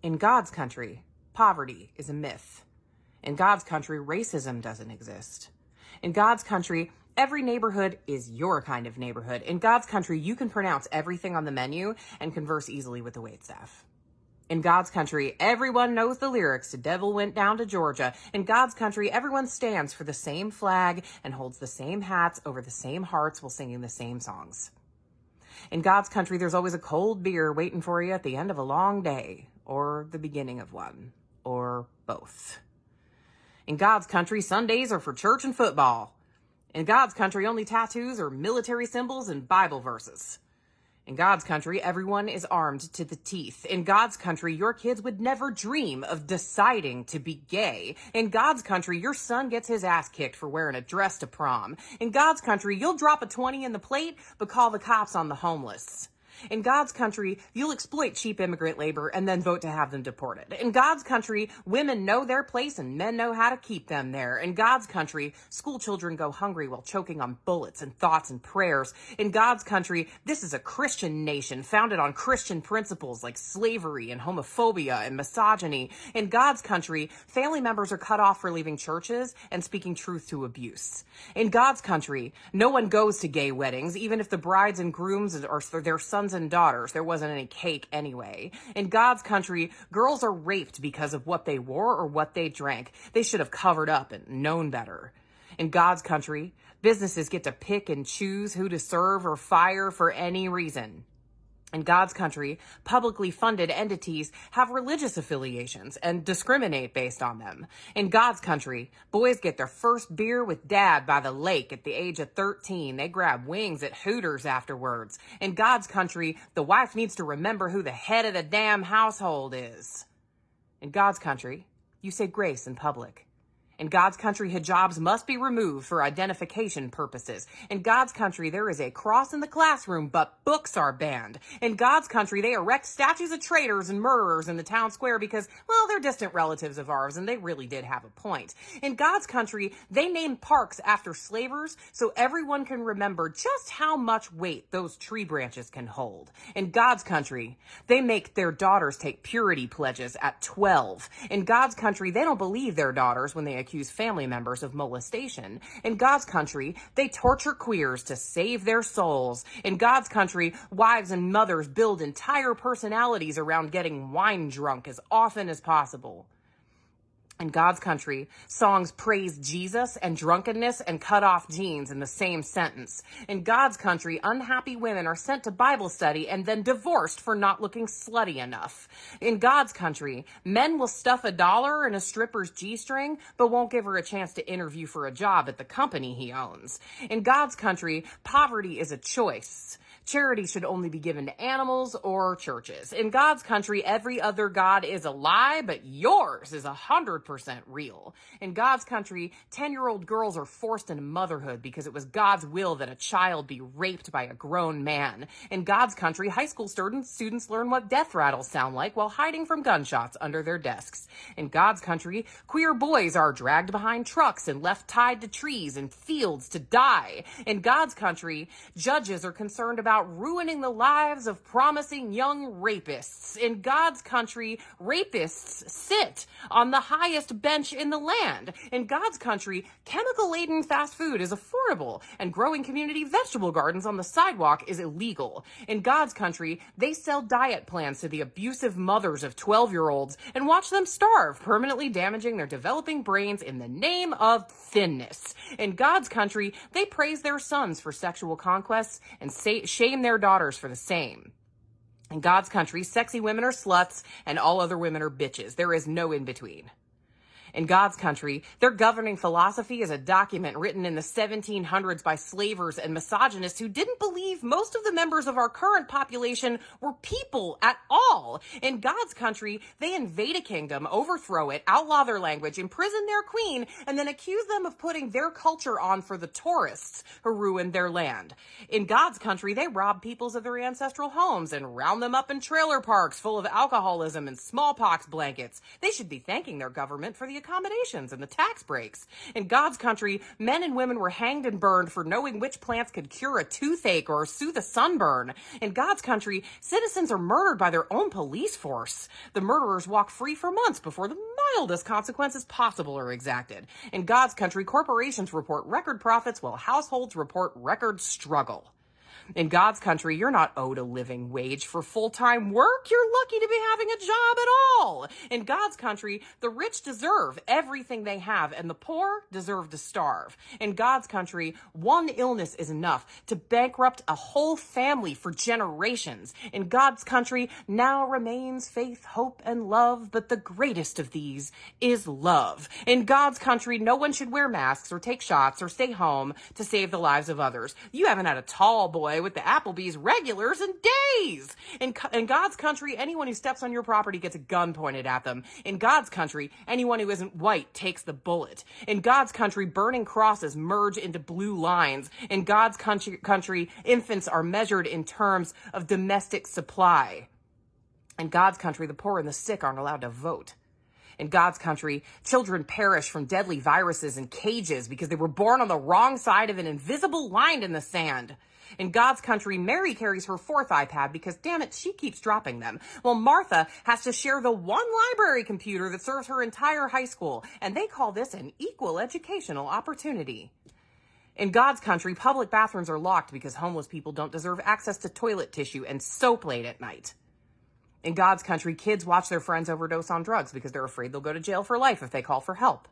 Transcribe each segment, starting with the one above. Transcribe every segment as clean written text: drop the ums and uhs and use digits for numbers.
In God's country, poverty is a myth. In God's country, racism doesn't exist. In God's country, every neighborhood is your kind of neighborhood. In God's country, you can pronounce everything on the menu and converse easily with the waitstaff. In God's country, everyone knows the lyrics to Devil Went Down to Georgia. In God's country, everyone stands for the same flag and holds the same hats over the same hearts while singing the same songs. In God's country, there's always a cold beer waiting for you at the end of a long day, or the beginning of one, or both. In God's country, Sundays are for church and football. In God's country, only tattoos are military symbols and Bible verses. In God's country, everyone is armed to the teeth. In God's country, your kids would never dream of deciding to be gay. In God's country, your son gets his ass kicked for wearing a dress to prom. In God's country, you'll drop a 20 in the plate, but call the cops on the homeless. In God's country, you'll exploit cheap immigrant labor and then vote to have them deported. In God's country, women know their place and men know how to keep them there. In God's country, school children go hungry while choking on bullets and thoughts and prayers. In God's country, this is a Christian nation founded on Christian principles like slavery and homophobia and misogyny. In God's country, family members are cut off for leaving churches and speaking truth to abuse. In God's country, no one goes to gay weddings, even if the brides and grooms are their sons and daughters. There wasn't any cake anyway. In God's country, girls are raped because of what they wore or what they drank. They should have covered up and known better. In God's country, businesses get to pick and choose who to serve or fire for any reason. In God's country, publicly funded entities have religious affiliations and discriminate based on them. In God's country, boys get their first beer with dad by the lake at the age of 13. They grab wings at Hooters afterwards. In God's country, the wife needs to remember who the head of the damn household is. In God's country, you say grace in public. In God's country, hijabs must be removed for identification purposes. In God's country, there is a cross in the classroom, but books are banned. In God's country, they erect statues of traitors and murderers in the town square because, well, they're distant relatives of ours, and they really did have a point. In God's country, they name parks after slavers so everyone can remember just how much weight those tree branches can hold. In God's country, they make their daughters take purity pledges at 12. In God's country, they don't believe their daughters when they accuse family members of molestation. In God's country, they torture queers to save their souls. In God's country, wives and mothers build entire personalities around getting wine drunk as often as possible. In God's country, songs praise Jesus and drunkenness and cut off jeans in the same sentence. In God's country, unhappy women are sent to Bible study and then divorced for not looking slutty enough. In God's country, men will stuff $1 in a stripper's G-string, but won't give her a chance to interview for a job at the company he owns. In God's country, poverty is a choice. Charity should only be given to animals or churches. In God's country, every other God is a lie, but yours is 100% real. In God's country, 10-year-old girls are forced into motherhood because it was God's will that a child be raped by a grown man. In God's country, high school students learn what death rattles sound like while hiding from gunshots under their desks. In God's country, queer boys are dragged behind trucks and left tied to trees and fields to die. In God's country, judges are concerned about ruining the lives of promising young rapists. In God's country, rapists sit on the highest bench in the land. In God's country, chemical-laden fast food is affordable, and growing community vegetable gardens on the sidewalk is illegal. In God's country, they sell diet plans to the abusive mothers of 12-year-olds and watch them starve, permanently damaging their developing brains in the name of thinness. In God's country, they praise their sons for sexual conquests and shame their daughters for the same. In God's country, sexy women are sluts and all other women are bitches. There is no in between. In God's country, their governing philosophy is a document written in the 1700s by slavers and misogynists who didn't believe most of the members of our current population were people at all. In God's country, they invade a kingdom, overthrow it, outlaw their language, imprison their queen, and then accuse them of putting their culture on for the tourists who ruined their land. In God's country, they rob peoples of their ancestral homes and round them up in trailer parks full of alcoholism and smallpox blankets. They should be thanking their government for the accommodations and the tax breaks. In God's country, men and women were hanged and burned for knowing which plants could cure a toothache or soothe a sunburn. In God's country, citizens are murdered by their own police force. The murderers walk free for months before the mildest consequences possible are exacted. In God's country, corporations report record profits while households report record struggle. In God's country, you're not owed a living wage for full-time work. You're lucky to be having a job at all. In God's country, the rich deserve everything they have, and the poor deserve to starve. In God's country, one illness is enough to bankrupt a whole family for generations. In God's country, now remains faith, hope, and love, but the greatest of these is love. In God's country, no one should wear masks or take shots or stay home to save the lives of others. You haven't had a tall boy with the Applebee's regulars in days. In God's country, anyone who steps on your property gets a gun pointed at them. In God's country, anyone who isn't white takes the bullet. In God's country, burning crosses merge into blue lines. In God's country, infants are measured in terms of domestic supply. In God's country, the poor and the sick aren't allowed to vote. In God's country, children perish from deadly viruses in cages because they were born on the wrong side of an invisible line in the sand. In God's country, Mary carries her fourth iPad because, damn it, she keeps dropping them. Well, Martha has to share the one library computer that serves her entire high school, and they call this an equal educational opportunity. In God's country, public bathrooms are locked because homeless people don't deserve access to toilet tissue and soap late at night. In God's country, kids watch their friends overdose on drugs because they're afraid they'll go to jail for life if they call for help.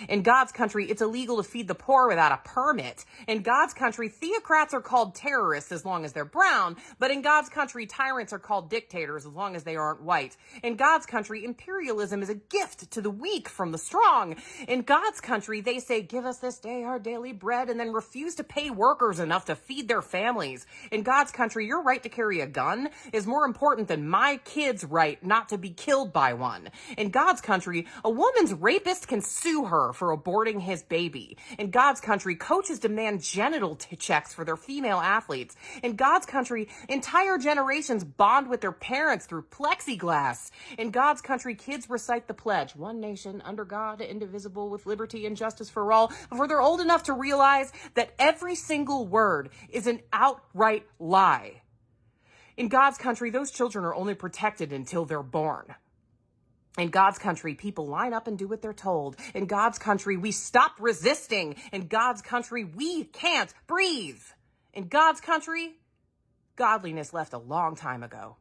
In God's country, it's illegal to feed the poor without a permit. In God's country, theocrats are called terrorists as long as they're brown, but in God's country, tyrants are called dictators as long as they aren't white. In God's country, imperialism is a gift to the weak from the strong. In God's country, they say, give us this day our daily bread, and then refuse to pay workers enough to feed their families. In God's country, your right to carry a gun is more important than my kid's right not to be killed by one. In God's country, a woman's rapist can sue her for aborting his baby. In God's country, coaches demand genital checks for their female athletes. In God's country, entire generations bond with their parents through plexiglass. In God's country, kids recite the pledge, one nation under God, indivisible, with liberty and justice for all, before they're old enough to realize that every single word is an outright lie. In God's country, those children are only protected until they're born. In God's country, people line up and do what they're told. In God's country, we stop resisting. In God's country, we can't breathe. In God's country, godliness left a long time ago.